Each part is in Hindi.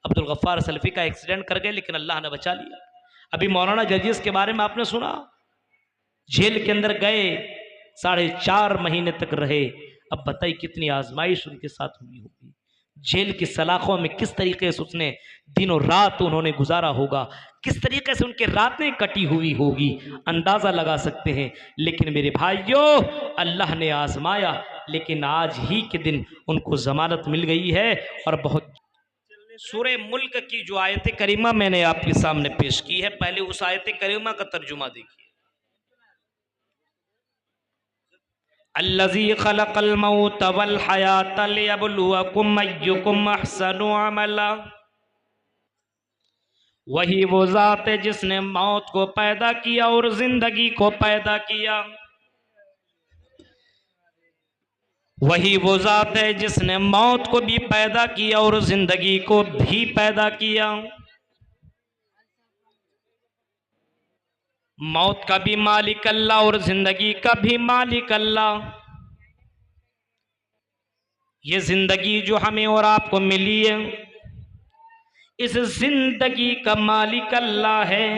अब्दुल गफ्फार सलफ़ी का एक्सीडेंट कर गए, लेकिन अल्लाह ने बचा लिया। अभी मौलाना जर्जिस के बारे में आपने सुना, जेल के अंदर गए, 4.5 महीने तक रहे। अब बताइए कितनी आजमाइश उनके साथ हुई होगी। जेल की सलाखों में किस तरीके से उसने दिनों रात उन्होंने गुजारा होगा, किस तरीके से उनकी रातें कटी हुई होगी, अंदाज़ा लगा सकते हैं। लेकिन मेरे भाइयों, अल्लाह ने आजमाया, लेकिन आज ही के दिन उनको ज़मानत मिल गई है। और बहुत सूरे मुल्क की जो आयत करीमा मैंने आपके सामने पेश की है, पहले उस आयत करीमा का तर्जुमा देखिए। अल्लज़ी खलक़ल मौत वल हयात लियब्लुवकुम अय्युकुम अहसनु अमला। वही वो ज़ात है जिसने मौत को पैदा किया और जिंदगी को पैदा किया। वही वो ज़ात है जिसने मौत को भी पैदा किया और जिंदगी को भी पैदा किया। मौत का भी मालिक अल्लाह और जिंदगी का भी मालिक अल्लाह। ये जिंदगी जो हमें और आपको मिली है, इस जिंदगी का मालिक अल्लाह है।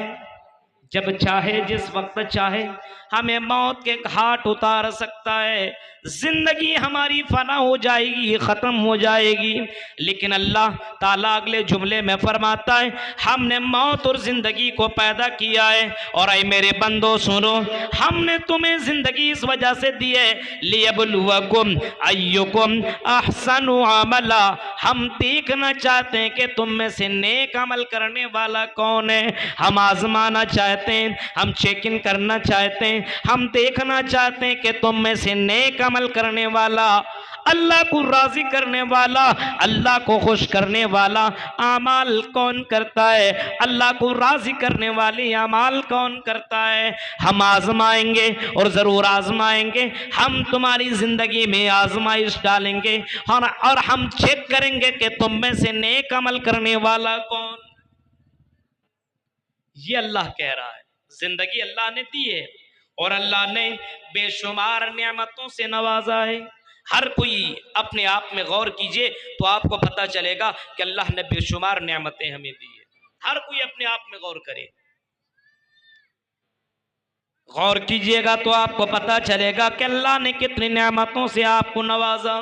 जब चाहे, जिस वक्त चाहे, हमें मौत के घाट उतार सकता है। जिंदगी हमारी फना हो जाएगी, खत्म हो जाएगी, लेकिन अल्लाह ताला अगले जुमले में फरमाता है, हमने मौत और जिंदगी को पैदा किया है। और ऐ मेरे बंदो सुनो, हमने तुम्हें जिंदगी इस वजह से दी है, लियब्लुवकुम अय्युकुम अहसनु अमला। हम देखना चाहते हैं कि तुम में से नेक अमल करने वाला कौन है। हम आजमाना चाहते हैं, हम चेक इन करना चाहते हैं, हम देखना चाहते हैं कि तुम में से नेक अमल करने वाला, अल्लाह को राजी करने वाला, अल्लाह को खुश करने वाला आमाल कौन करता है, अल्लाह को राजी करने वाले आमाल कौन करता है। हम आजमाएंगे और ज़रूर आजमाएंगे। हम तुम्हारी ज़िंदगी में आजमाइश डालेंगे और हम चेक करेंगे कि तुम में से नेक अमल करने वाला कौन। ये अल्लाह कह रहा है। जिंदगी अल्लाह ने दी है और अल्लाह ने बेशुमार नेमतों से नवाजा है। हर कोई अपने आप में गौर कीजिए तो आपको पता चलेगा कि अल्लाह ने बेशुमार नेमतें हमें दी है। हर कोई अपने आप में गौर करे, गौर कीजिएगा तो आपको पता चलेगा कि अल्लाह ने कितनी नेमतों से आपको नवाजा।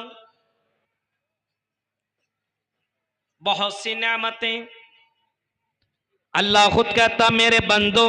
बहुत सी नेमतें। अल्लाह खुद कहता, मेरे बंदो,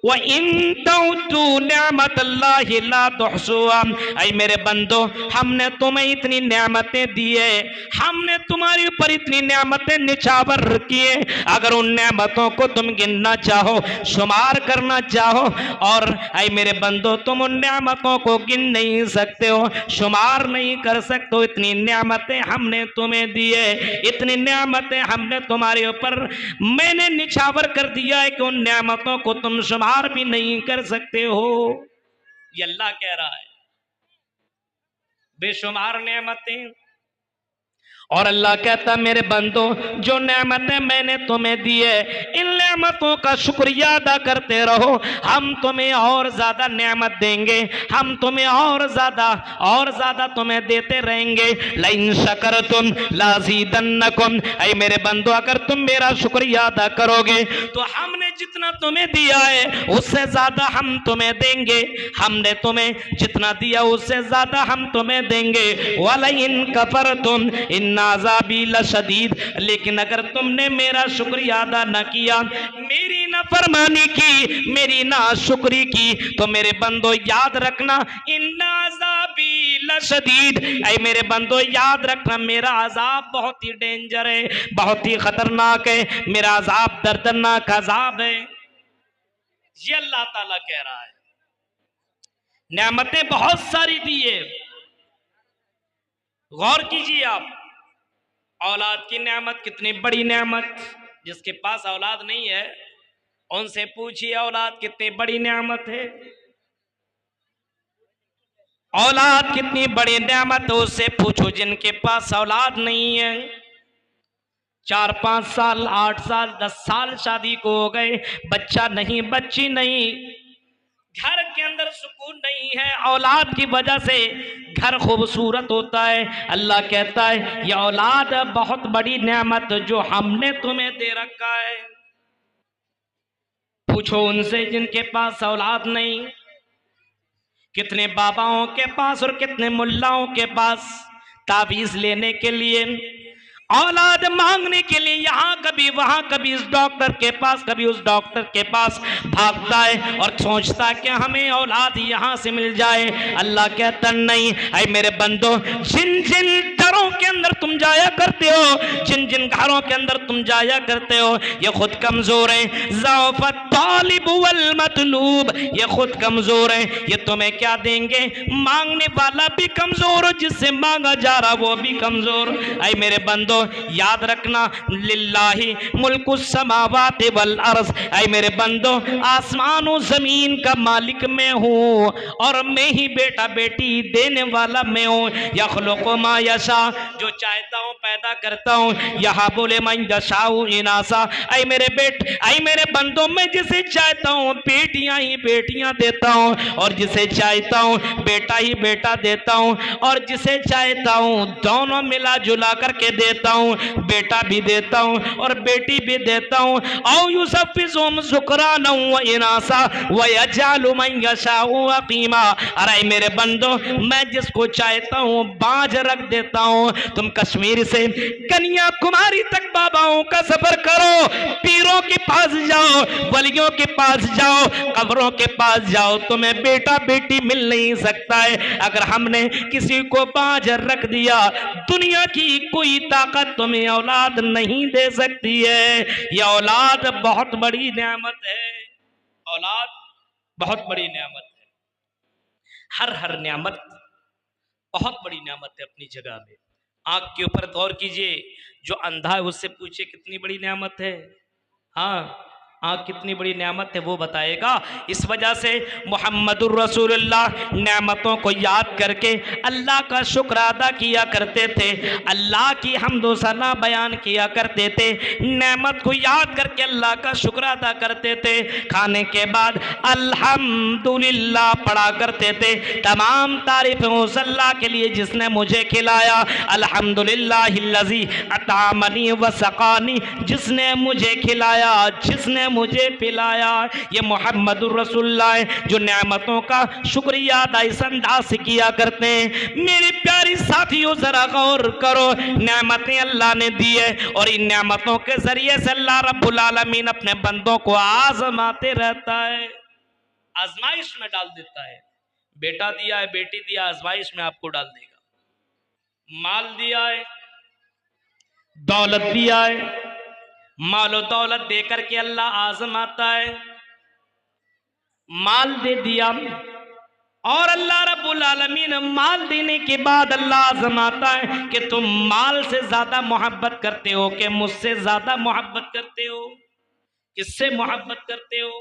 व इन तउद्दू निअमतल्लाहि ला तुहसूहा। ऐ मेरे बंदो, हमने तुम्हें इतनी नेमतें दी है, हमने तुम्हारे ऊपर इतनी नेमतें निछावर की है। अगर उन नेमतों को तुम गिनना चाहो, शुमार करना चाहो, और ऐ मेरे बंदो, तुम उन नेमतों को गिन नहीं सकते हो, शुमार नहीं कर सकते हो। इतनी नेमतें हमने तुम्हें दी है, इतनी नेमतें हमने तुम्हारे ऊपर मैंने निछावर कर दिया है कि उन नेमतों को तुम शुमार भी नहीं कर सकते हो। ये अल्लाह कह रहा है, बेशुमार नेमतें। और अल्लाह कहता, मेरे बंदो, जो नेमतें मैंने तुम्हें दी है, इन नेमतों का शुक्रिया अदा करते रहो, हम तुम्हें और ज्यादा नेमत देंगे, हम तुम्हें और ज्यादा तुम्हें देते रहेंगे। लइन शकरतुम लाज़ीदन्नकुम। ऐ मेरे बंदो, अगर तुम मेरा शुक्रिया अदा करोगे तो हमने जितना तुम्हें दिया है उससे ज्यादा हम तुम्हें देंगे। हमने तुम्हें जितना दिया उससे ज्यादा हम तुम्हें देंगे। वलइन कफरतुम इन अज़ाबी लशदीद। लेकिन अगर तुमने मेरा शुक्रिया अदा न किया, मेरी नाफरमानी की, मेरी नाशुक्री की, तो मेरे बंदो याद रखना, इन अज़ाबी लशदीद। ऐ मेरे बंदो याद रखना, मेरा अजाब बहुत ही डेंजर है, बहुत ही खतरनाक है, मेरा अजाब दर्दनाक अजाब है। ये अल्लाह ताला कह रहा है। नेमतें बहुत सारी दी है, गौर कीजिए आप। औलाद की नेमत कितनी बड़ी नेमत। जिसके पास औलाद नहीं है उनसे पूछिए औलाद कितनी बड़ी नेमत है। औलाद कितनी बड़ी नेमत है उससे पूछो जिनके पास औलाद नहीं है। 4-5 साल, 8 साल, 10 साल शादी को हो गए, बच्चा नहीं, बच्ची नहीं, घर के अंदर सुकून नहीं है, औलाद की वजह से घर खूबसूरत होता है। अल्लाह कहता है ये औलाद बहुत बड़ी नेमत जो हमने तुम्हें दे रखा है। पूछो उनसे जिनके पास औलाद नहीं, कितने बाबाओं के पास और कितने मुल्लाओं के पास तावीज लेने के लिए, औलाद मांगने के लिए यहाँ कभी वहां, कभी इस डॉक्टर के पास, कभी उस डॉक्टर के पास भागता है और सोचता है कि हमें औलाद यहाँ से मिल जाए। अल्लाह कहता नहीं, ऐ मेरे बंदो, जिन जिन घरों के अंदर तुम जाया करते हो, जिन जिन घरों के अंदर तुम जाया करते हो, ये खुद कमजोर है। ज़अफ़त तालिब वल मतलूब, ये खुद कमजोर है। ये तुम्हें क्या देंगे? मांगने वाला भी कमजोर, जिससे मांगा जा रहा वो भी कमजोर। ऐ मेरे बंदो याद रखना, लिल्लाहि मुल्कुस समावाति वल अर्ज़, ऐ मेरे बंदो आसमान और जमीन का मालिक मैं हूँ और मैं ही बेटा बेटी देने वाला मैं हूँ। यख़्लुक़ु मा यशा, जो चाहता हूँ पैदा करता हूँ। यहाँ बोले मन यशाउ इनासा, ऐ मेरे ऐ मेरे बंदो मैं जिसे चाहता हूँ बेटियां ही बेटियां देता हूँ और जिसे चाहता हूँ बेटा ही बेटा देता हूँ और जिसे चाहता हूँ दोनों मिला जुला करके देता हूँ, बेटा भी देता हूँ और बेटी भी देता हूँ। औ युसफ़्फ़िज़ुहुम ज़ुक्राना व इनासा व यजअलु मन यशाउ अक़ीमा, अरे मेरे बंदो मैं जिसको चाहता हूँ बाँझ रख देता हूँ। तुम कश्मीर से कन्याकुमारी तक बाबाओं का सफर करो, पीरों के पास जाओ, वलियों के पास जाओ, कब्रों के पास जाओ, तुम्हें बेटा बेटी मिल नहीं सकता है। अगर हमने किसी को बाँझ रख दिया, दुनिया की कोई ताकत तुम्हें औलाद नहीं दे सकती है। यह औलाद बहुत बड़ी नेमत है, औलाद बहुत बड़ी नेमत है। हर नेमत बहुत बड़ी नेमत है अपनी जगह में। आंख के ऊपर गौर कीजिए, जो अंधा है उससे पूछे कितनी बड़ी नेमत है। हाँ, आँख कितनी बड़ी नेमत है वो बताएगा। इस वजह से मुहम्मदुर रसूलुल्लाह नेमतों को याद करके अल्लाह का शुक्र अदा किया करते थे, अल्लाह की हम्द व सना बयान किया करते थे, नेमत को याद करके अल्लाह का शुक्र अदा करते थे। खाने के बाद अल्हम्दुलिल्लाह पढ़ा करते थे। तमाम तारीफ़ें उस अल्लाह के लिए जिसने मुझे खिलाया, अल्हम्दुलिल्लाहिल्लज़ी अतामनी व सक़ानी, जिसने मुझे खिलाया, जिसने मुझे पिलाया। ये मोहम्मदुर रसूलुल्लाह है जो नेमतों का शुक्रिया अदा इस अंदाज से किया करते हैं। मेरे प्यारे साथियों जरा गौर करो, नेमतें अल्लाह ने दी है और इन नेमतों के जरिए से अल्लाह रब्बुल आलमीन अपने बंदों को आजमाते रहता है, आजमाइश में डाल देता है। बेटा दिया है, बेटी दिया, आजमाइश में आपको डाल देगा। माल दिया है, दौलत दिया है, मालो दौलत देकर के अल्लाह आजमाता है। माल दे दिया और अल्लाह रब्बुल आलमीन माल देने के बाद अल्लाह आजमाता है कि तुम माल से ज्यादा मोहब्बत करते हो कि मुझसे ज्यादा मोहब्बत करते हो, किससे मोहब्बत करते हो।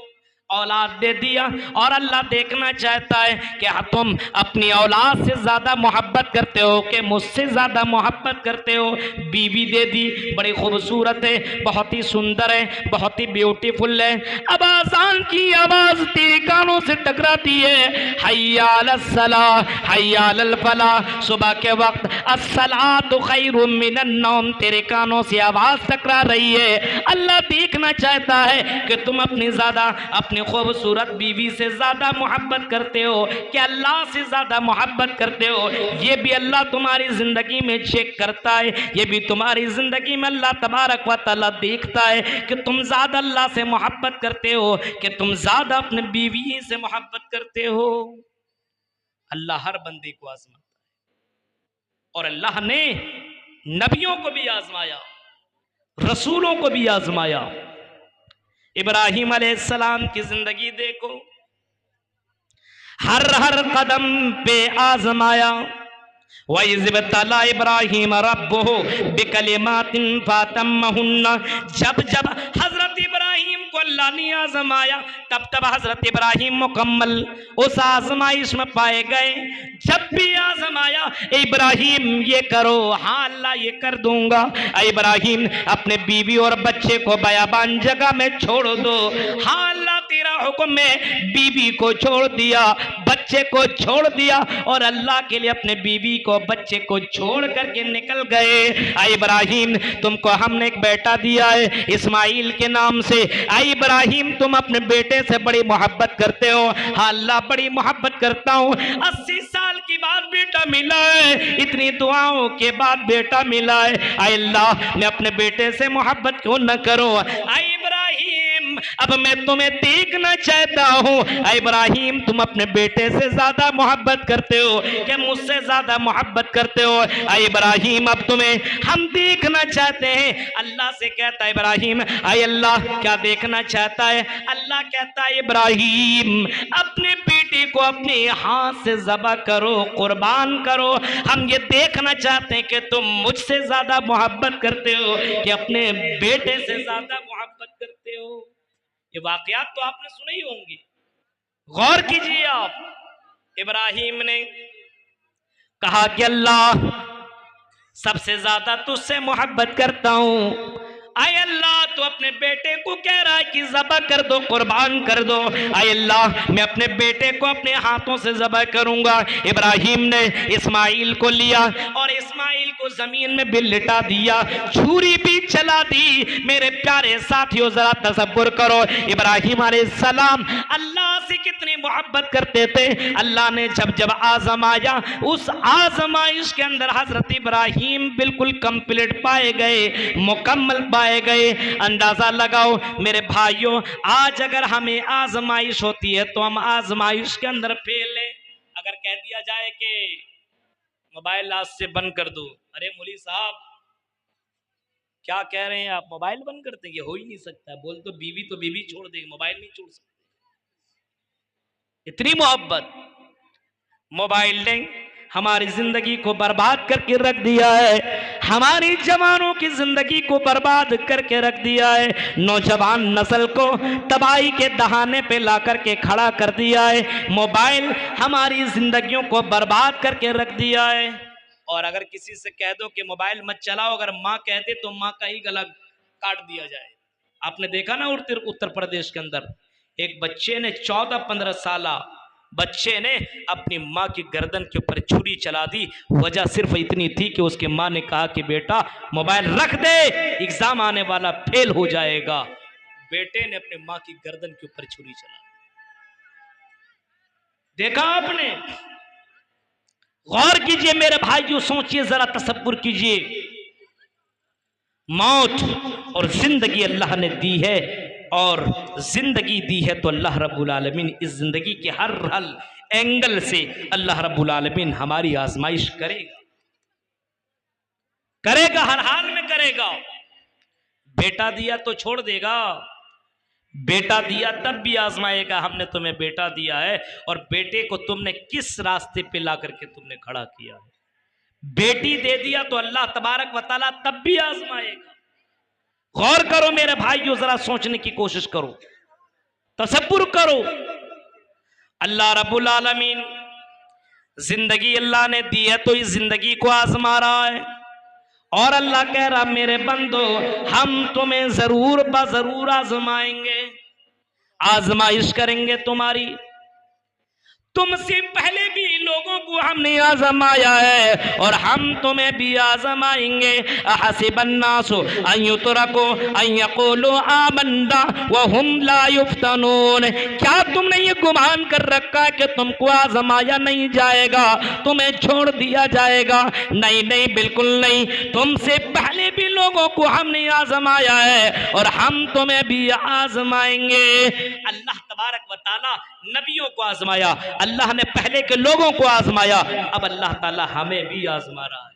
औलाद दे दिया और अल्लाह देखना चाहता है कि तुम अपनी औलाद से ज़्यादा मोहब्बत करते हो कि मुझसे ज़्यादा मोहब्बत करते हो। बीवी दे दी, बड़ी खूबसूरत है, बहुत ही सुंदर है, बहुत ही ब्यूटीफुल है। अब आज़ान की आवाज़ तेरे कानों से टकराती है, हय्या अलस सलाह हय्या अलल फलाह, सुबह के वक्त अस्सलातु खैरुम मिनन नौम, तेरे कानों से आवाज़ टकरा रही है। अल्लाह देखना चाहता है कि तुम अपनी ज़्यादा अपनी खूबसूरत बीवी से ज्यादा मोहब्बत करते हो कि अल्लाह से ज्यादा मोहब्बत करते हो। ये भी अल्लाह तुम्हारी जिंदगी में चेक करता है, ये भी तुम्हारी जिंदगी में अल्लाह तबारक व तआला देखता है कि तुम ज्यादा अल्लाह से मोहब्बत करते हो कि तुम ज्यादा अपने बीवी से मोहब्बत करते हो। अल्लाह हर बंदे को आजमाता है और अल्लाह ने नबियों को भी आजमाया, रसूलों को भी आजमाया। इब्राहिम अलैहिस्सलाम की जिंदगी देखो, हर कदम पे आजमाया। वइज़्बतला इब्राहिम रब्बुहु बिकलिमातिन फतम्महुन्ना, जब जब हजरत इब्राहिम को अल्लाह ने आजमाया तब तब हजरत इब्राहिम मुकम्मल उस आजमाइश में पाए गए। जब भी आजमाया, इब्राहिम ये करो, हाँ अल्लाह ये कर दूंगा। इब्राहिम अपने बीवी और बच्चे को बयाबान जगह में छोड़ दो, हाँ अल्लाह तेरा का हुक्म है, बीवी को छोड़ दिया, बच्चे को छोड़ दिया और अल्लाह के लिए अपने बीवी को बच्चे को छोड़ करके निकल गए। आई इब्राहिम, तुमको हमने एक बेटा दिया है इस्माइल के नाम से। आई इब्राहिम, तुम अपने बेटे से बड़ी मोहब्बत करते हो। हाँ अल्लाह, बड़ी मोहब्बत करता हूँ। 80 साल के बाद बेटा मिला है, इतनी दुआओं के बाद बेटा मिला है। आई अल्लाह, मैं अपने बेटे से मोहब्बत क्यों न करूं। आई इब्राहिम, अब मैं तुम्हें देखना चाहता हूं। आई इब्राहिम, तुम अपने बेटे से ज्यादा मोहब्बत करते हो क्या मुझसे ज्यादा मोहब्बत करते हो? आई इब्राहिम, अब तुम्हें हम देखना चाहते हैं। अल्लाह से कहता है इब्राहिम, आई अल्लाह क्या देखना चाहता है? अल्लाह कहता है इब्राहिम, अपने बेटे को अपने हाथ से ज़बह करो, कुर्बान करो। हम ये देखना चाहते हैं कि तुम मुझसे ज्यादा मोहब्बत करते हो कि अपने बेटे से ज्यादा मोहब्बत करते हो। ये वाकयात तो आपने सुने ही होंगे, गौर कीजिए आप। इब्राहिम ने कहा कि अल्लाह, सबसे ज्यादा तुझसे मोहब्बत करता हूं। आय अल्लाह, तो अपने बेटे को कह रहा है कि ज़बह कर दो, कुर्बान कर दो। आय अल्लाह, मैं अपने बेटे को अपने हाथों से ज़बह करूंगा। इब्राहिम ने इस्माइल को लिया और इस्माइल को जमीन में भी लिटा दिया, छुरी भी चला दी। मेरे प्यारे साथियों, जरा तसव्वुर करो, इब्राहिम अलैहिस्सलाम अल्लाह से कितनी मोहब्बत करते थे। अल्लाह ने जब जब आजमाया, उस आजमाइश के अंदर हजरत इब्राहिम बिल्कुल कंप्लीट पाए गए, मुकम्मल पाए गए। अंदाजा लगाओ मेरे भाइयों, आज अगर हमें आजमाइश होती है तो हम आजमाइश के अंदर फेल हैं। अगर कह दिया जाए कि मोबाइल आज से बंद कर दो, अरे मौलवी साहब क्या कह रहे हैं आप, मोबाइल बंद करते हैं? ये हो ही नहीं सकता। बोल तो बीवी छोड़ देगी, मोबाइल नहीं छोड़ सकते। इतनी मोहब्बत मोबाइल ने हमारी जिंदगी को बर्बाद करके रख दिया है, हमारी जवानों की जिंदगी को बर्बाद करके रख दिया है, नौजवान नस्ल को तबाही के दहाने पे ला करके खड़ा कर दिया है। मोबाइल हमारी जिंदगियों को बर्बाद करके रख दिया है। और अगर किसी से कह दो कि मोबाइल मत चलाओ, अगर माँ कह दे तो माँ का ही गला काट दिया जाए। आपने देखा ना उत्तर प्रदेश के अंदर एक बच्चे ने 14-15 साल बच्चे ने अपनी माँ की गर्दन के ऊपर छुरी चला दी। वजह सिर्फ इतनी थी कि उसकी माँ ने कहा कि बेटा मोबाइल रख दे, एग्जाम आने वाला, फेल हो जाएगा। बेटे ने अपनी माँ की गर्दन के ऊपर छुरी चला दी। देखा आपने? गौर कीजिए मेरे भाइयों, सोचिए, जरा तसव्वुर कीजिए। मौत और जिंदगी अल्लाह ने दी है, और जिंदगी दी है तो अल्लाह रब्बुल आलमीन इस जिंदगी के हर एंगल से अल्लाह रब्बुल आलमीन हमारी आजमाइश करेगा, हर हाल में करेगा। बेटा दिया तो छोड़ देगा, बेटा दिया तब भी आजमाएगा। हमने तुम्हें बेटा दिया है और बेटे को तुमने किस रास्ते पे ला करके तुमने खड़ा किया है। बेटी दे दिया तो अल्लाह तबारक व तआला तब भी आजमाएगा। गौर करो मेरे भाइयों, जरा सोचने की कोशिश करो, तसव्वुर करो। अल्लाह रब्बुल आलमीन जिंदगी अल्लाह ने दी है तो इस जिंदगी को आजमा रहा है। और अल्लाह कह रहा मेरे बंदो, हम तुम्हें जरूर बजरूर आजमाएंगे, आजमाइश करेंगे तुम्हारी। तुमसे पहले भी लोगों को हमने आजमाया है और हम तुम्हें भी आजमाएंगे। अहसिबन्नासु अन युतरकू अन यक़ूलू आमन्ना व हुम ला युफ्तनून। क्या तुमने ये गुमान कर रखा है कि तुमको आजमाया नहीं जाएगा, तुम्हें छोड़ दिया जाएगा? नहीं नहीं, बिल्कुल नहीं। तुमसे पहले भी लोगों को हमने आजमाया है और हम तुम्हें भी आजमाएंगे। अल्लाह तबारक व तआला नबियों को आजमाया, अल्लाह ने पहले के लोगों को आजमाया, अब अल्लाह ताला हमें भी आजमा रहा है।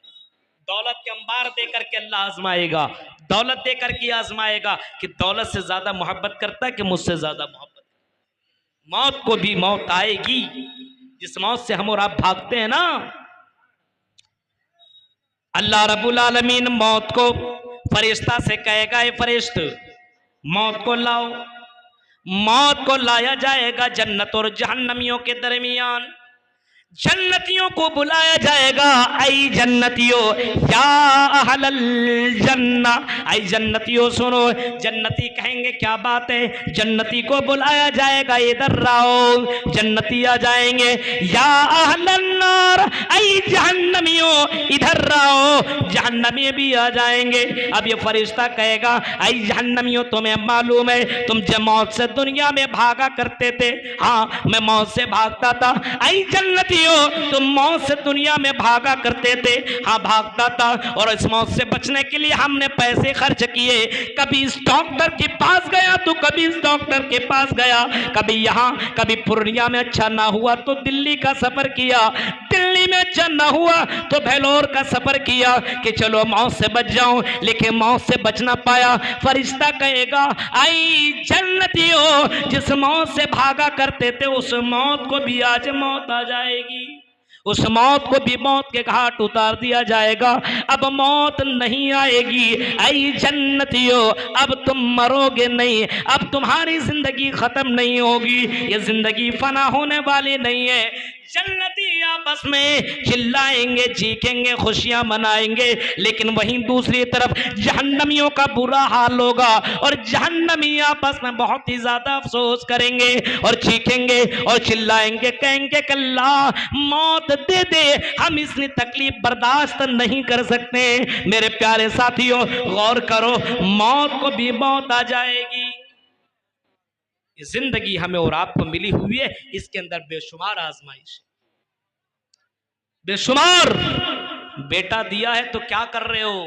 दौलत के अंबार देकर के अल्लाह आजमाएगा, दौलत देकर के आजमाएगा कि दौलत से ज्यादा मोहब्बत करता है कि मुझसे ज्यादा मोहब्बत। मौत को भी मौत आएगी, जिस मौत से हम और आप भागते हैं ना। अल्लाह रब्बुल आलमीन मौत को फरिश्ता से कहेगा, ए फरिश्त मौत को लाओ। मौत को लाया जाएगा जन्नत और जहन्नमियों के दरमियान। जन्नतियों को बुलाया जाएगा, आई जन्नतियों या अहलल जन्ना, आई जन्नतियों सुनो। जन्नती कहेंगे क्या बात है, जन्नती को बुलाया जाएगा, इधर रहो। जन्नती आ जाएंगे, या अहलन नार, आई जहन्नमियों इधर रहो। जहन्नमी भी आ जाएंगे। अब ये फरिश्ता कहेगा, आई जहन्नमियों तुम्हें मालूम है तुम जब मौत से दुनिया में भागा करते थे, हाँ मैं मौत से भागता था। आई जन्नती तुम मौत से दुनिया में भागा करते थे, हाँ भागता था, और इस मौत से बचने के लिए हमने पैसे खर्च किए। कभी इस डॉक्टर के पास गया तो कभी इस डॉक्टर के पास गया, कभी यहाँ कभी पूर्णिया में अच्छा ना हुआ तो दिल्ली का सफर किया, दिल्ली में अच्छा ना हुआ तो भेलोर का सफर किया कि चलो मौत से बच जाऊं, लेकिन मौत से बच ना पाया। फरिश्ता कहेगा, आई जन्नतियों जिस मौत से भागा करते थे उस मौत को भी आज मौत आ जाएगी, उस मौत को भी मौत के घाट उतार दिया जाएगा। अब मौत नहीं आएगी। आई जन्नतियों अब तुम मरोगे नहीं, अब तुम्हारी जिंदगी खत्म नहीं होगी, ये जिंदगी फना होने वाली नहीं है। जन्नती आपस में चिल्लाएंगे, चीखेंगे, खुशियां मनाएंगे, लेकिन वहीं दूसरी तरफ जहन्नमियों का बुरा हाल होगा और जहन्नमी आपस में बहुत ही ज्यादा अफसोस करेंगे और चीखेंगे और चिल्लाएंगे, कहेंगे कि अल्लाह मौत दे दे, हम इतनी तकलीफ बर्दाश्त नहीं कर सकते। मेरे प्यारे साथियों गौर करो, मौत को भी मौत आ जाएगी। जिंदगी हमें और आपको मिली हुई है, इसके अंदर बेशुमार आजमाइश, बेशुमार। बेटा दिया है तो क्या कर रहे हो,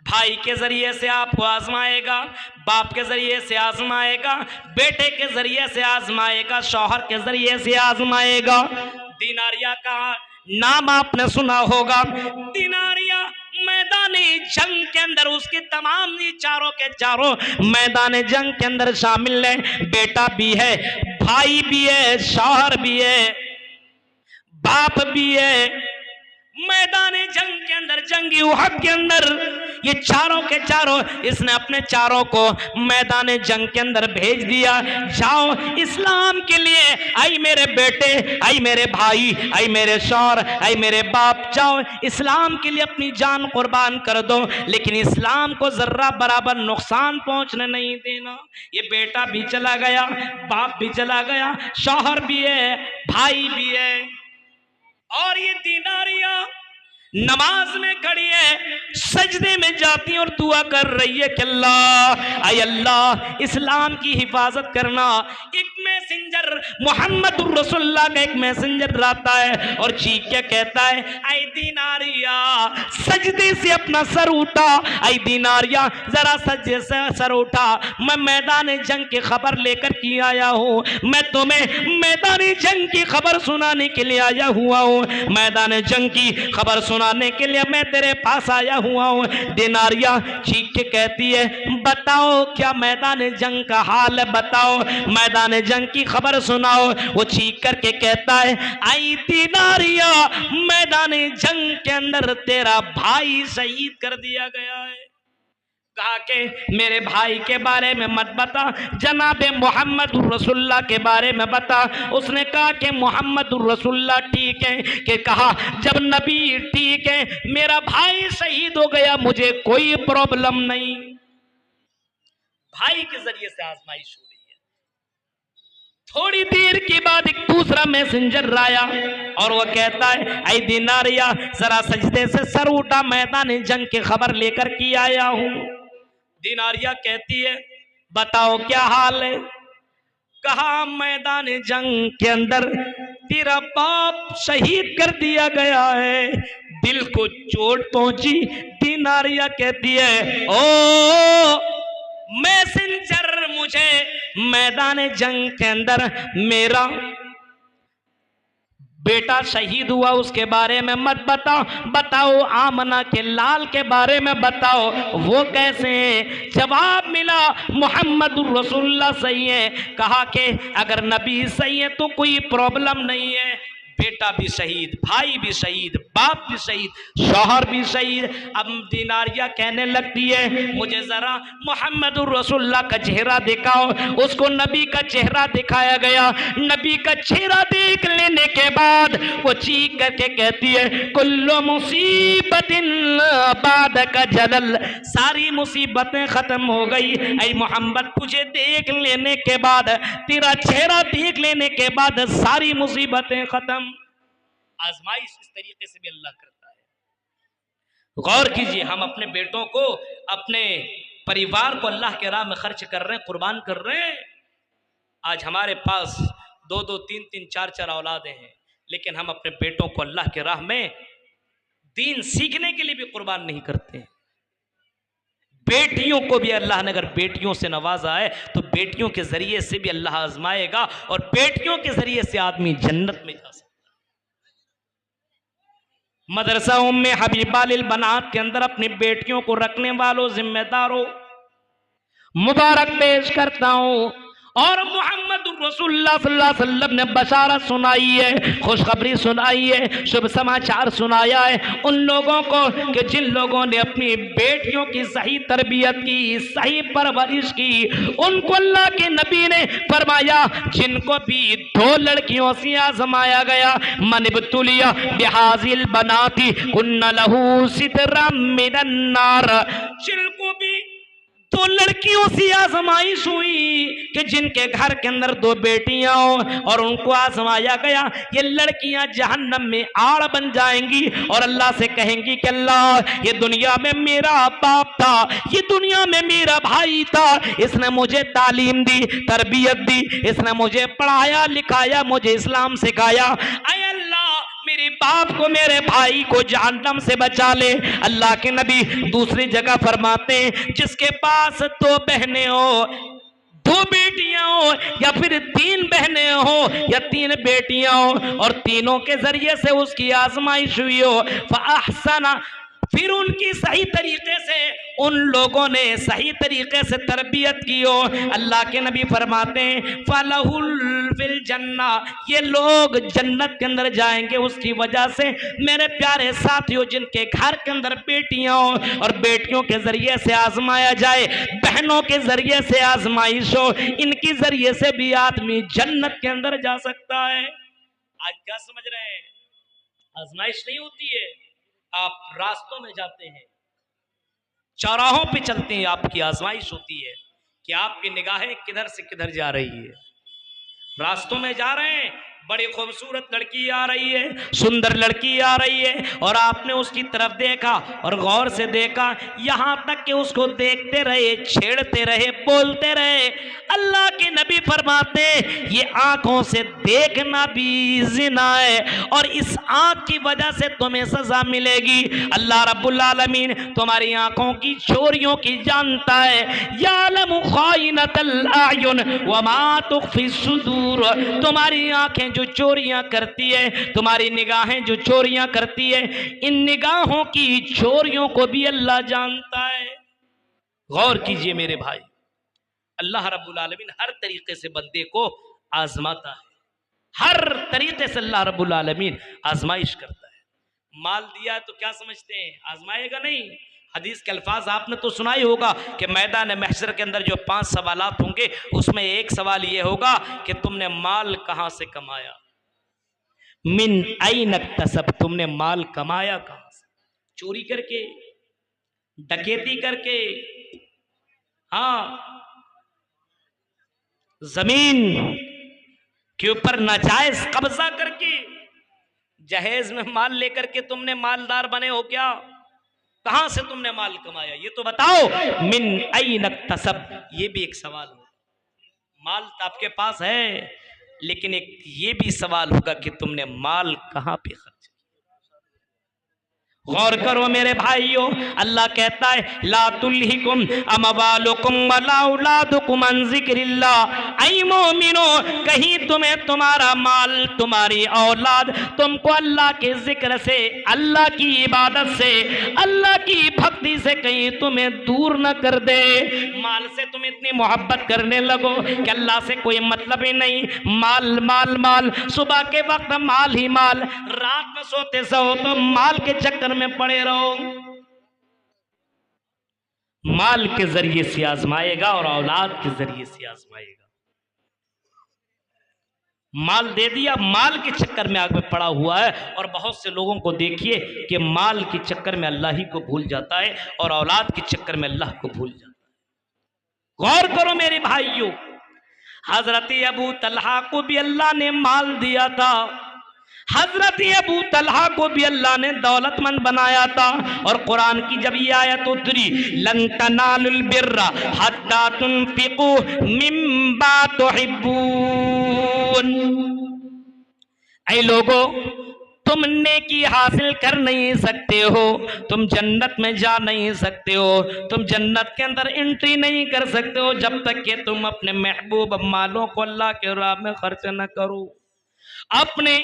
भाई के जरिए से आपको आजमाएगा, बाप के जरिए से आजमाएगा, बेटे के जरिए से आजमाएगा, शौहर के जरिए से आजमाएगा। दिनारिया का नाम आपने सुना होगा। दिनारिया मैदानी जंग के अंदर उसके तमाम चारों के चारों मैदान जंग के अंदर शामिल है। बेटा भी है, भाई भी है, शौहर भी है, बाप भी है। मैदान जंग के अंदर, जंगी उहद के अंदर ये चारों के चारों इसने अपने चारों को मैदान जंग के अंदर भेज दिया, जाओ इस्लाम के लिए, आई मेरे बेटे, आई मेरे भाई, आई मेरे शौहर, आई मेरे बाप, जाओ इस्लाम के लिए अपनी जान कुर्बान कर दो, लेकिन इस्लाम को जर्रा बराबर नुकसान पहुंचने नहीं देना। ये बेटा भी चला गया, बाप भी चला गया, शौहर भी है, भाई भी है। और ये दीनारिया नमाज में खड़ी है, सजदे में जाती और दुआ कर रही है कि अल्लाह, आई अल्लाह इस्लाम की हिफाजत करना। एक मैसेंजर मोहम्मद रसूलुल्लाह का एक मैसेंजर आता है और चीख के कहता है, आई दीनारिया सजदे से अपना सर उठा, आई दीनारिया जरा सजदे से सर उठा, मैं मैदान जंग की खबर लेकर के आया हूँ, मैं तुम्हें मैदान जंग की खबर सुनाने के लिए आया हुआ हूँ, मैदान जंग की खबर सुनाने के लिए मैं तेरे पास आया हुआ हूँ। दिनारिया चीख के कहती है, बताओ क्या मैदान जंग का हाल है, बताओ मैदान जंग की खबर सुनाओ। वो चीख करके कहता है, आई दिनारिया मैदान जंग के अंदर तेरा भाई शहीद कर दिया गया है। कहा कि मेरे भाई के बारे में मत बता, जनाबे मोहम्मद रसूलुल्लाह के बारे में बता। उसने कहा कि मोहम्मद रसूलुल्लाह ठीक है, कि कहा जब नबी ठीक है, मेरा भाई शहीद हो गया, मुझे कोई प्रॉब्लम नहीं। भाई के जरिए से आजमाइश हो रही है। थोड़ी देर के बाद एक दूसरा मैसेंजर आया और वो कहता है, आई दिनारिया जरा सजदे से सर उठा, मैदान जंग की खबर लेकर के आया हूं। दिनारिया कहती है, बताओ क्या हाल है। कहा मैदान जंग के अंदर तेरा बाप शहीद कर दिया गया है। दिल को चोट पहुंची। दिनारिया कहती है, ओ मैसेंजर, मुझे मैदान जंग के अंदर मेरा बेटा शहीद हुआ उसके बारे में मत बताओ, बताओ आमना के लाल के बारे में बताओ, वो कैसे हैं। जवाब मिला, मोहम्मद रसूलुल्लाह सही है। कहा कि अगर नबी सही है तो कोई प्रॉब्लम नहीं है, बेटा भी शहीद, भाई भी शहीद, बाप भी शहीद, शौहर भी शहीद। अब दीनारिया कहने लगती है मुझे जरा मोहम्मदुर रसूलुल्लाह का चेहरा दिखाओ। उसको नबी का चेहरा दिखाया गया। नबी का चेहरा देख लेने के बाद वो चीख करके कहती है कुल्लु मुसीबतिन बादका जलल, सारी मुसीबतें खत्म हो गई। ऐ मोहम्मद तुझे देख लेने के बाद, तेरा चेहरा देख लेने के बाद सारी मुसीबतें खत्म। आजमाइश इस तरीके से भी अल्लाह करता है। गौर कीजिए, हम अपने बेटों को, अपने परिवार को अल्लाह के राह में खर्च कर रहे हैं, कुर्बान कर रहे हैं। आज हमारे पास 2-2, 3-3, 4-4 औलादें हैं, लेकिन हम अपने बेटों को अल्लाह के राह में दीन सीखने के लिए भी कुर्बान नहीं करते। बेटियों को भी अल्लाह ने अगर बेटियों से नवाजा है तो बेटियों के जरिए से भी अल्लाह आजमाएगा, और बेटियों के जरिए से आदमी जन्नत में जा सकता है। मदरसा उम्मे हबीबा लिल बनात के अंदर अपनी बेटियों को रखने वालों, जिम्मेदारों, मुबारक पेश करता हूं। और मोहम्मद रसूलुल्लाह सल्लल्लाहु अलैहि वसल्लम ने बशारत सुनाई है, खुशखबरी सुनाई है, शुभ समाचार सुनाया है उन लोगों को कि जिन लोगों ने अपनी बेटियों की सही तरबियत की, सही परवरिश की, उनको अल्लाह के नबी ने फरमाया जिनको भी 2 लड़कियों से आजमाया गया, मन इब्तुलिया बिहाजिल बनाती कुन्ना लहू सितरम मिनन नार, जिनको भी 2 लड़कियों से आजमाइश हुई कि जिनके घर के अंदर 2 बेटियां हो और उनको आजमाया गया, ये लड़कियां जहन्नम में आड़ बन जाएंगी और अल्लाह से कहेंगी कि अल्लाह ये दुनिया में मेरा बाप था, ये दुनिया में मेरा भाई था, इसने मुझे तालीम दी, तरबियत दी, इसने मुझे पढ़ाया लिखाया, मुझे इस्लाम सिखाया। ऐ अल्लाह मेरे बाप को, मेरे भाई को जहन्नम से बचा ले। अल्लाह के नबी दूसरी जगह फरमाते हैं जिसके पास 2 बहनें हो, 2 बेटियां हो, या फिर 3 बहनें हो या 3 बेटियां हो और तीनों के जरिए से उसकी आजमाइश हुई हो, फअहसना, फिर उनकी सही तरीके से उन लोगों ने सही तरीके से तरबियत की हो, अल्लाह के नबी फरमाते हैं फलहुल फिल जन्ना, ये लोग जन्नत के अंदर जाएंगे उसकी वजह से। मेरे प्यारे साथियों, जिनके घर के अंदर बेटियां हो और बेटियों के जरिए से आजमाया जाए, बहनों के जरिए से आजमाइश हो, इनकी जरिए से भी आदमी जन्नत के अंदर जा सकता है। आज क्या समझ रहे हैं? आजमाइश नहीं होती है, आप रास्तों में जाते हैं, चौराहों पे चलते हैं, आपकी आजमाइश होती है कि आपकी निगाहें किधर से किधर जा रही है। रास्तों में जा रहे हैं, बड़ी खूबसूरत लड़की आ रही है, सुंदर लड़की आ रही है और आपने उसकी तरफ देखा और गौर से देखा, यहां तक कि उसको देखते रहे, छेड़ते रहे, बोलते रहे। अल्लाह के नबी फरमाते ये आंखों से देखना भी जिना है और इस आंख की वजह से तुम्हें सजा मिलेगी। अल्लाह रब्बुल आलमीन तुम्हारी आंखों की चोरियों की जानता है। यालमु खाइनतल आयुन वमा तुख्फी सुदूर, तुम्हारी आंखें जो चोरियां करती है, तुम्हारी निगाहें जो चोरियां करती है, इन निगाहों की चोरियों को भी अल्लाह जानता है। गौर कीजिए मेरे भाई, अल्लाह रब्बुल आलमीन हर तरीके से बंदे को आजमाता है, हर तरीके से अल्लाह रब्बुल आलमीन आजमाइश करता है। माल दिया तो क्या समझते हैं, आजमाएगा नहीं? हदीस के अल्फाज आपने तो सुना ही होगा कि मैदान महशर के अंदर जो 5 सवालात होंगे उसमें एक सवाल ये होगा कि तुमने माल कहां से कमाया, मिन ऐन इक्तसब, तुमने माल कमाया कहां से? चोरी करके, डकैती करके, हाँ, जमीन के ऊपर नाजायज कब्जा करके, जहेज में माल लेकर के तुमने मालदार बने हो क्या? कहां से तुमने माल कमाया ये तो बताओ। मिन ऐन इक्तसब, ये भी एक सवाल होगा। माल तो आपके पास है, लेकिन एक ये भी सवाल होगा कि तुमने माल कहां पे खर्च किया। गौर करो मेरे भाइयों, अल्लाह कहता है ला तुल्हिकुम अमवालुकुम वला औलादुकुम अन जिक्रिल्लाह, ऐ मोमिनो, कहीं तुम्हें तुम्हारा माल, तुम्हारी औलाद तुमको अल्लाह के जिक्र से, अल्लाह की इबादत से, अल्लाह की भक्ति से कहीं तुम्हें दूर न कर दे। माल से तुम इतनी मोहब्बत करने लगो कि अल्लाह से कोई मतलब ही नहीं, माल माल माल, सुबह के वक्त माल ही माल, रात में सोते सो तो माल के चक्कर में पड़े रहो। माल के जरिए से आजमाएगा और औलाद के जरिए से आजमाएगा। माल दे दिया, माल के चक्कर में आग में पड़ा हुआ है। और बहुत से लोगों को देखिए कि माल के चक्कर में अल्लाह ही को भूल जाता है और औलाद के चक्कर में अल्लाह को भूल जाता है। गौर करो मेरे भाइयों, हजरत अबू तलहा को भी अल्लाह ने माल दिया था, हजरत अबू तलहा को भी अल्लाह ने दौलतमंद बनाया था। और कुरान की जब ये आयत उतरी, लन तनालुल बिर्रा हत्ता तुनफिकू मिम्मा तुहिब्बून, ऐ लोगों तुम नेकी हासिल कर नहीं सकते हो, तुम जन्नत में जा नहीं सकते हो, तुम जन्नत के अंदर एंट्री नहीं कर सकते हो जब तक कि तुम अपने महबूब मालों को अल्लाह के राह में खर्च न करो। अपने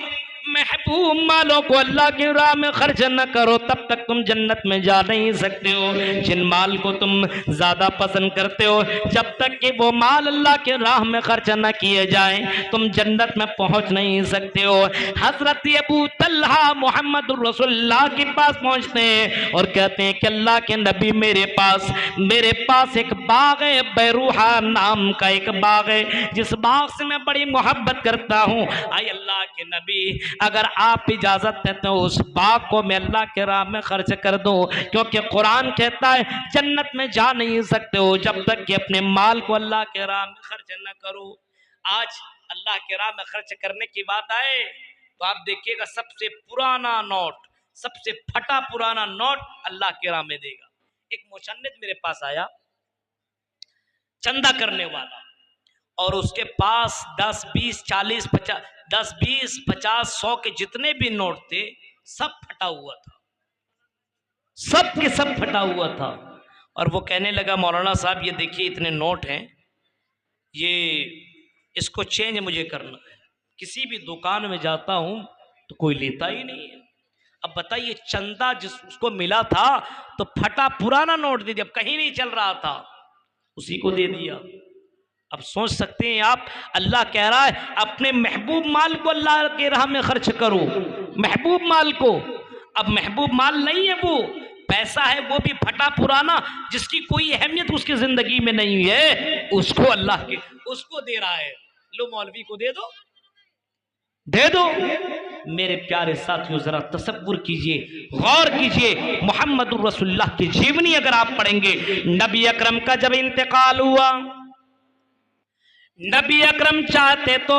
महबूब मालों को अल्लाह की राह में खर्च न करो तब तक तुम जन्नत में जा नहीं सकते हो। जिन माल को तुम ज्यादा पसंद करते हो, जब तक कि वो माल अल्लाह के राह में खर्च न किए जाए तुम जन्नत में पहुंच नहीं सकते हो। हजरत अबू तलहा मोहम्मद रसूलुल्लाह के पास पहुंचते हैं और कहते हैं कि अल्लाह के नबी मेरे पास एक बाग है, बैरूहा नाम का एक बाग है, जिस बाग से मैं बड़ी मोहब्बत करता हूँ। आए अल्लाह के नबी, अगर आप इजाजत देते हो उस बाग को मैं अल्लाह के राह में खर्च कर दूं, क्योंकि कुरान कहता है जन्नत में जा नहीं सकते हो जब तक कि अपने माल को अल्लाह के राह में खर्च न करो। आज अल्लाह के राह में खर्च करने की बात आए तो आप देखिएगा सबसे पुराना नोट, सबसे फटा पुराना नोट अल्लाह के राह में देगा। एक मुसन्निद मेरे पास आया, चंदा करने वाला, और उसके पास 10, 20, 40, 50, 10, 20, 50, 100 के जितने भी नोट थे सब फटा हुआ था, सब के सब फटा हुआ था। और वो कहने लगा मौलाना साहब ये देखिए इतने नोट हैं, ये इसको चेंज मुझे करना है। किसी भी दुकान में जाता हूं तो कोई लेता ही नहीं है। अब बताइए चंदा जिस उसको मिला था तो फटा पुराना नोट दे दिया, अब कहीं नहीं चल रहा था उसी को दे दिया। अब सोच सकते हैं आप, अल्लाह कह रहा है अपने महबूब माल को अल्लाह के राह में खर्च करो, महबूब माल को। अब महबूब माल नहीं है, वो पैसा है, वो भी फटा पुराना जिसकी कोई अहमियत उसकी जिंदगी में नहीं है, उसको अल्लाह के उसको दे रहा है। लो मौलवी को दे दो, दे दो। मेरे प्यारे साथियों जरा तसव्वुर कीजिए, गौर कीजिए, मोहम्मद रसूलुल्लाह की जीवनी अगर आप पढ़ेंगे, नबी अकरम का जब इंतकाल हुआ, नबी अकरम चाहते तो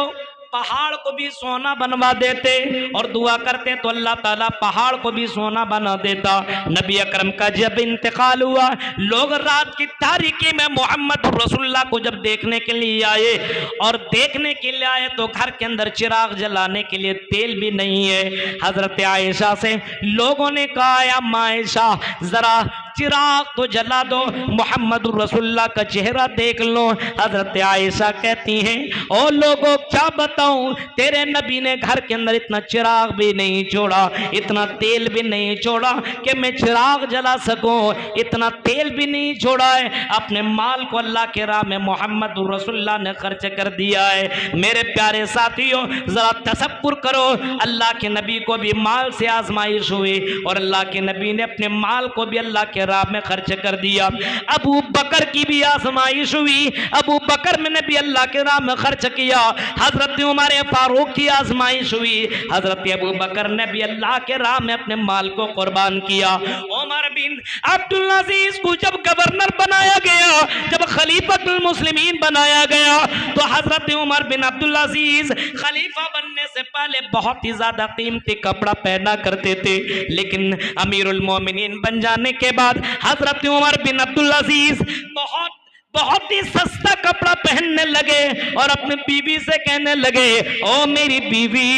पहाड़ को भी सोना बनवा देते और दुआ करते तो अल्लाह ताला पहाड़ को भी सोना बना देता। नबी अकरम का जब इंतकाल हुआ, लोग रात की तारीकी में मोहम्मद रसूलुल्लाह को जब देखने के लिए आए, और देखने के लिए आए तो घर के अंदर चिराग जलाने के लिए तेल भी नहीं है। हजरत आयशा से लोगों ने कहा या आयशा जरा चिराग तो जला दो, मोहम्मद रसूलुल्लाह का चेहरा देख लो। हजरत आयशा कहती हैं ओ लोगों क्या बताऊं, तेरे नबी ने घर के अंदर इतना चिराग भी नहीं छोड़ा, इतना तेल भी नहीं छोड़ा कि मैं चिराग जला सकूं, इतना तेल भी नहीं छोड़ा है। अपने माल को अल्लाह के राह में मोहम्मद रसूलुल्लाह ने खर्च कर दिया है। मेरे प्यारे साथियों जरा तसव्वुर करो, अल्लाह के नबी को भी माल से आजमाइश हुई और अल्लाह के नबी ने अपने माल को भी अल्लाह के राह में खर्च कर दिया। अबू बकर की भी आजमाइश हुई, अबू बकर ने भी अल्लाह के राह में खर्च किया। हजरत उमर फारूक की आजमाइश हुई, हजरत अबू बकर ने भी अल्लाह के राह में अपने माल को कुर्बान किया। उमर बिन अब्दुल अजीज को जब गवर्नर बनाया गया, जब खलीफतुल मुस्लिमीन बनाया गया, तो हजरत उमर बिन अब्दुल अजीज खलीफा बनने से पहले बहुत ही ज्यादा कीमती कपड़ा पहना करते थे, लेकिन अमीरुल मोमिनीन बन जाने के बाद हजरत उमर बिन अब्दुल अजीज बहुत बहुत ही सस्ता कपड़ा पहनने लगे और अपनी बीवी से कहने लगे, ओ मेरी बीवी,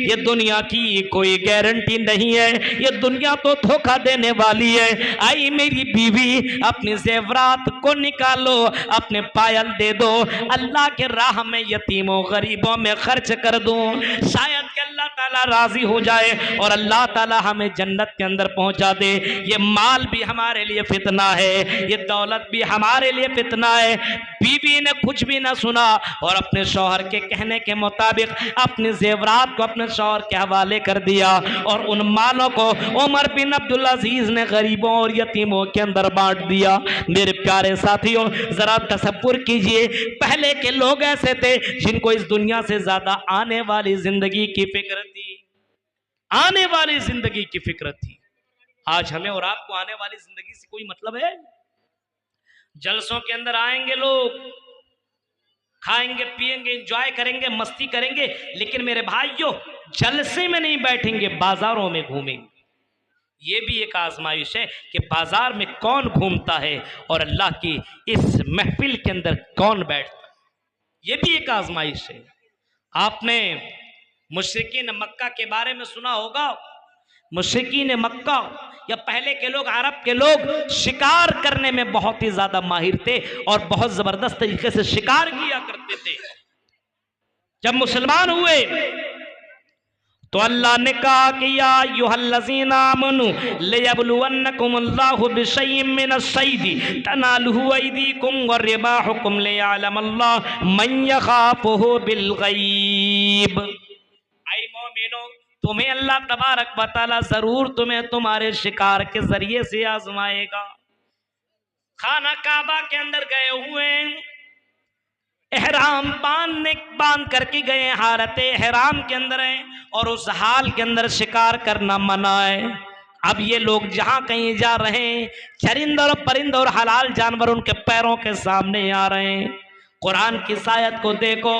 ये दुनिया की कोई गारंटी नहीं है, ये दुनिया तो धोखा देने वाली है। आई मेरी बीवी, अपनी जेवरात को निकालो, अपने पायल दे दो, अल्लाह के राह में यतीमों गरीबों में खर्च कर दूं, शायद कि अल्लाह ताला राजी हो जाए और अल्लाह ताला हमें जन्नत के अंदर पहुंचा दे। ये माल भी हमारे लिए फितना है, ये दौलत भी हमारे लिए फितना है। बीवी ने कुछ भी ना सुना और अपने शौहर के कहने के मुताबिक अपने जेवरात को अपने शौहर के हवाले कर दिया और उन मालों को उमर बिन अब्दुल अजीज ने गरीबों और यतीमों के अंदर बांट दिया। मेरे प्यारे साथियों, जरा तसव्वुर कीजिए, पहले के लोग ऐसे थे जिनको इस दुनिया से ज्यादा आने वाली जिंदगी की फिक्र थी, आने वाली जिंदगी की फिक्र थी। आज हमें और आपको आने वाली जिंदगी से कोई मतलब है? जलसों के अंदर आएंगे लोग, खाएंगे पिएंगे एंजॉय करेंगे मस्ती करेंगे, लेकिन मेरे भाइयों जलसे में नहीं बैठेंगे, बाजारों में घूमेंगे। ये भी एक आजमाइश है कि बाजार में कौन घूमता है और अल्लाह की इस महफिल के अंदर कौन बैठता है। ये भी एक आजमाइश है। आपने मुशरिकीन मक्का के बारे में सुना होगा। मुशरिकीन मक्का या पहले के लोग, अरब के लोग शिकार करने में बहुत ही ज्यादा माहिर थे और बहुत जबरदस्त तरीके से शिकार किया करते थे। जब मुसलमान हुए तो अल्लाह ने कहा कि या अय्युहल्लज़ीना आमनू लियब्लुवन्नकुमुल्लाहु बिशैइन मिनश-शैदी तनालुहु अयदीकुम व रिबाहुकुम लियअलमल्लाहु मन यखाफुहु बिल-गैब। ऐ मोमिनो, तुम्हें अल्लाह तबारक व तआला जरूर तुम्हें तुम्हारे शिकार के जरिए से आजमाएगा। खाना काबा के अंदर गए हुए, एहराम बांध करके गए, हालत एहराम के अंदर है और उस हाल के अंदर शिकार करना मना है। अब ये लोग जहां कहीं जा रहे हैं, चरिंद और परिंद और हलाल जानवर उनके पैरों के सामने आ रहे हैं। कुरान की आयत को देखो,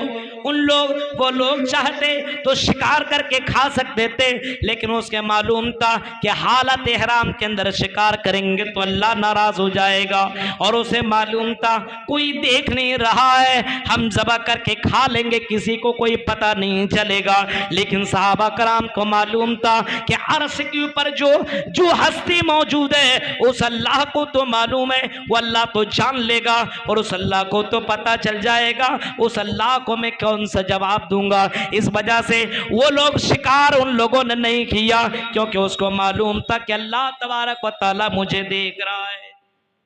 वो लोग चाहते तो शिकार करके खा सकते थे, लेकिन उसके मालूम था कि हालत एहराम के अंदर शिकार करेंगे तो अल्लाह नाराज हो जाएगा, और उसे मालूम था कोई देख नहीं रहा है, हम ज़बह करके खा लेंगे, किसी को कोई पता नहीं चलेगा। लेकिन सहाबा कराम को मालूम था कि अर्श के ऊपर जो हस्ती मौजूद है उस अल्लाह को तो मालूम है, वो अल्लाह तो जान लेगा और उस अल्लाह को तो पता चल जाएगा, उस अल्लाह को मैं कौन सा जवाब दूंगा। इस वजह से वो लोग शिकार उन लोगों ने नहीं किया, क्योंकि उसको मालूम था कि अल्लाह तबारक व तआला मुझे देख रहा है।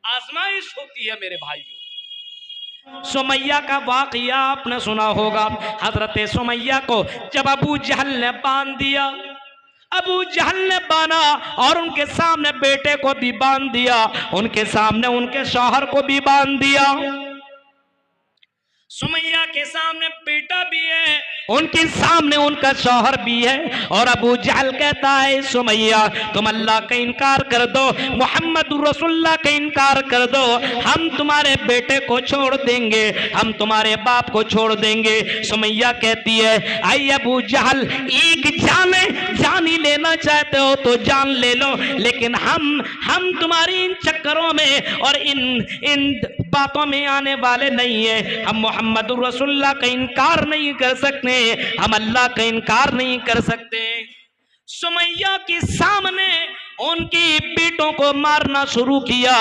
आजमाइश होती है मेरे भाइयों। सुमैया का वाकया आपने सुना होगा। हजरत सुमैया को जब अबू जहल ने बांध दिया, अबू जहल ने बांधा और उनके सामने बेटे को भी बांध दिया, उनके सामने उनके शौहर को भी बांध दिया। सुमैया के सामने बेटा भी है, उनके सामने उनका शौहर भी है, और अबू जहल कहता है सुमैया तुम अल्लाह का इनकार कर दो, मोहम्मद रसूलुल्लाह का इनकार कर दो, हम तुम्हारे बेटे को छोड़ देंगे, हम तुम्हारे बाप को छोड़ देंगे। सुमैया कहती है आई अबू जहल, एक जान ही लेना चाहते हो तो जान ले लो, लेकिन हम तुम्हारी इन चक्करों में और इन बातों में आने वाले नहीं है। हम मोहम्मद रसूलुल्लाह का इनकार नहीं कर सकते, हम अल्लाह का इनकार नहीं कर सकते। सुमैया के सामने उनके बेटों को मारना शुरू किया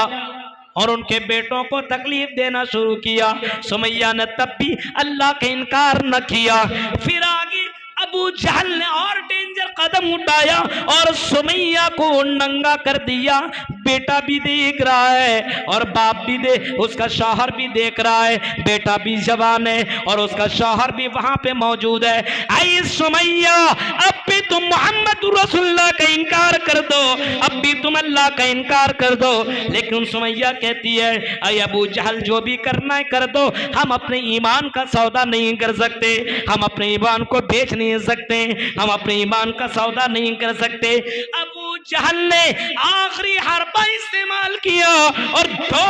और उनके बेटों को तकलीफ देना शुरू किया। सुमैया ने तब भी अल्लाह का इनकार न किया। फिर आगे अबू जहल ने और डेंजर कदम उठाया और सुमैया को नंगा कर दिया। बेटा भी देख रहा है और बाप भी उसका शौहर भी देख रहा है, बेटा भी जवान है और उसका शौहर भी वहां पे मौजूद है। आई सुमैया, अब भी तुम मोहम्मद रसूलुल्लाह का इनकार कर दो, अब भी तुम अल्लाह का इनकार कर दो। लेकिन सुमैया कहती है आई अबू जहल, जो भी करना है कर दो, हम अपने ईमान का सौदा नहीं कर सकते, हम अपने ईमान को बेच नहीं सकते, हम अपने ईमान का सौदा नहीं कर सकते। अबू जहल ने आखिरी हरबा इस्तेमाल किया और दो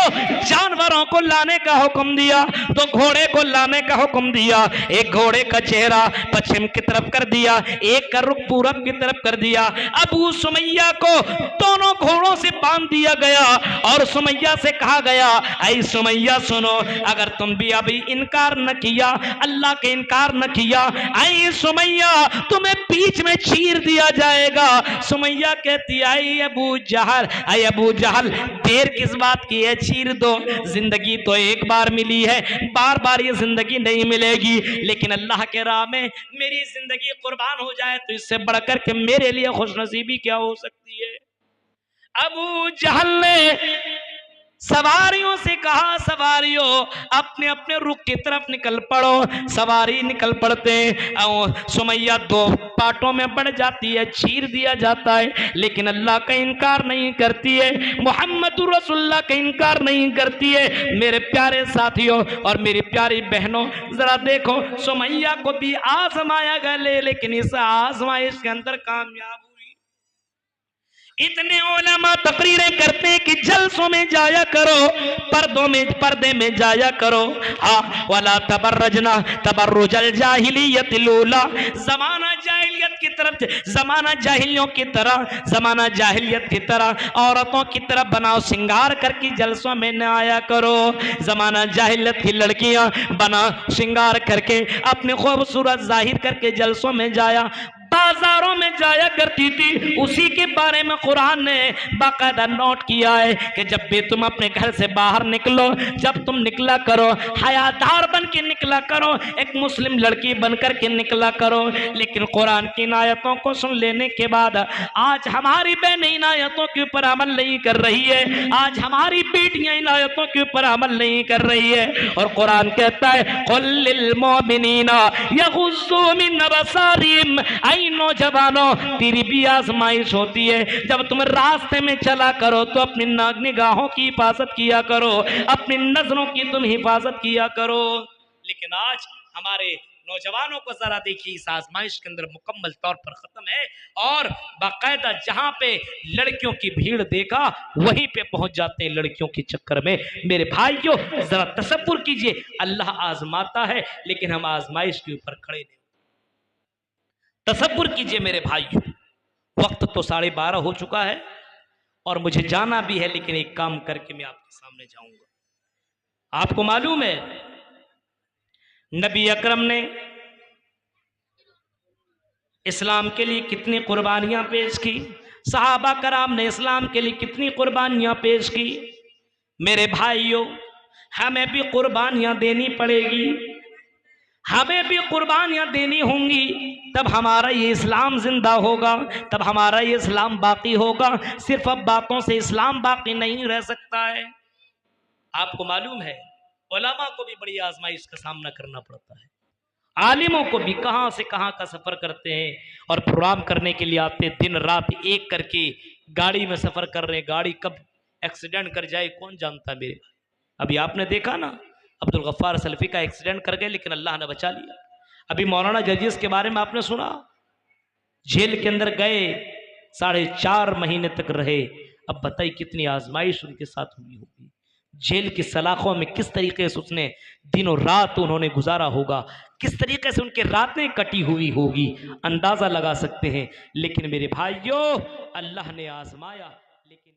जानवरों को लाने का हुक्म दिया, दो घोड़े को लाने का हुक्म दिया। एक घोड़े का चेहरा पश्चिम की तरफ कर दिया, एक का रुख पूरब की तरफ कर दिया। अबू सुमैया को दोनों घोड़ों से बांध दिया गया और सुमैया से कहा गया, ऐ सुमैया सुनो, अगर तुम भी अभी इनकार न किया, अल्लाह के इनकार न किया, ऐ सुमैया तुम्हें बीच में चीर दिया जाएगा। सुमैया कहती आई अबू जहल, ऐ अबू जहल देर किस बात की है, चीर दो। जिंदगी तो एक बार मिली है, बार बार ये जिंदगी नहीं मिलेगी, लेकिन अल्लाह के राह में मेरी जिंदगी कुर्बान हो जाए तो इससे बढ़कर के मेरे लिए खुशनसीबी क्या हो सकती है। अबू जहल ने सवारियों से कहा, सवारियों अपने अपने रुख की तरफ निकल पड़ो। सवारी निकल पड़ते और सुमैया दो पार्टों में बढ़ जाती है, चीर दिया जाता है, लेकिन अल्लाह का इनकार नहीं करती है, मोहम्मद रसूलुल्लाह का इनकार नहीं करती है। मेरे प्यारे साथियों और मेरी प्यारी बहनों, जरा देखो सुमैया को भी आजमाया गया, लेकिन इस आजमाइश के अंदर कामयाब हुई। इतने उलमा तकरीरें करते हैं कि जलसों में जाया करो, पर्दे में जाया करो। हाँ, वाला तबर्रजना तबर्रुजल जाहिलियतिल ऊला, जमाना जाहिलियत की तरफ, जमाना जाहिलियों की तरह, जमाना जाहिलियत की तरह औरतों की तरफ बनाओ श्रृंगार करके जलसों में न आया करो। जमाना जाहिलियत की लड़कियां बना श्रृंगार करके अपने खूबसूरत जाहिर करके जलसों में जाया, बाजारों में जाया करती थी। उसी के बारे में कुरान ने बाकायदा नोट किया है कि जब भी तुम अपने घर से बाहर निकलो, जब तुम निकला करो हयादार बन के निकला करो, एक मुस्लिम लड़की बनकर के निकला करो। लेकिन कुरान की इन आयतों को सुन लेने के बाद आज हमारी बहनें इन आयतों के ऊपर अमल नहीं कर रही है, आज हमारी बेटियां इन आयतों के ऊपर अमल नहीं कर रही है। और कुरान कहता है कुल लिल मोमिनीना यगुज़्ज़ू मिन अबसारिहिम, नौजवानों तेरी भी आजमाइश होती है, जब तुम रास्ते में चला करो तो अपनी निगाहों की हिफाजत किया करो, अपनी नजरों की तुम हिफाजत किया करो। लेकिन आज हमारे नौजवानों को जरा देखिए, इस आजमाइश के अंदर मुकम्मल तौर पर खत्म है और बाकायदा जहां पे लड़कियों की भीड़ देखा वहीं पे पहुंच जाते हैं लड़कियों के चक्कर में। मेरे भाइयों जरा तसव्वुर कीजिए, अल्लाह आजमाता है लेकिन हम आजमाइश के ऊपर खड़े नहीं। तसव्वुर कीजिए मेरे भाइयों, वक्त तो 12:30 हो चुका है और मुझे जाना भी है, लेकिन एक काम करके मैं आपके सामने जाऊंगा। आपको मालूम है नबी अकरम ने इस्लाम के लिए कितनी कुर्बानियां पेश की, सहाबा कराम ने इस्लाम के लिए कितनी कुर्बानियां पेश की। मेरे भाइयों हमें भी कुर्बानियां देनी पड़ेगी, हमें भी कुर्बानियां देनी होंगी, तब हमारा ये इस्लाम जिंदा होगा, तब हमारा ये इस्लाम बाकी होगा। सिर्फ अब बातों से इस्लाम बाकी नहीं रह सकता है। आपको मालूम है उलमा को भी बड़ी आजमाइश का सामना करना पड़ता है, आलिमों को भी कहां से कहां का सफर करते हैं और प्रोग्राम करने के लिए आते, दिन रात एक करके गाड़ी में सफर कर रहे हैं, गाड़ी कब एक्सीडेंट कर जाए कौन जानता है मेरे भाई। अभी आपने देखा ना अब्दुल गफ्फार सलफी का एक्सीडेंट कर गए लेकिन अल्लाह ने बचा लिया। अभी मौलाना जर्जिस के बारे में आपने सुना, जेल के अंदर गए 4.5 महीने तक रहे। अब बताइए कितनी आजमाइश उनके साथ हुई होगी, जेल की सलाखों में किस तरीके से उसने दिनों रात उन्होंने गुजारा होगा, किस तरीके से उनकी रातें कटी हुई होगी, अंदाजा लगा सकते हैं। लेकिन मेरे भाइयों अल्लाह ने आजमाया, लेकिन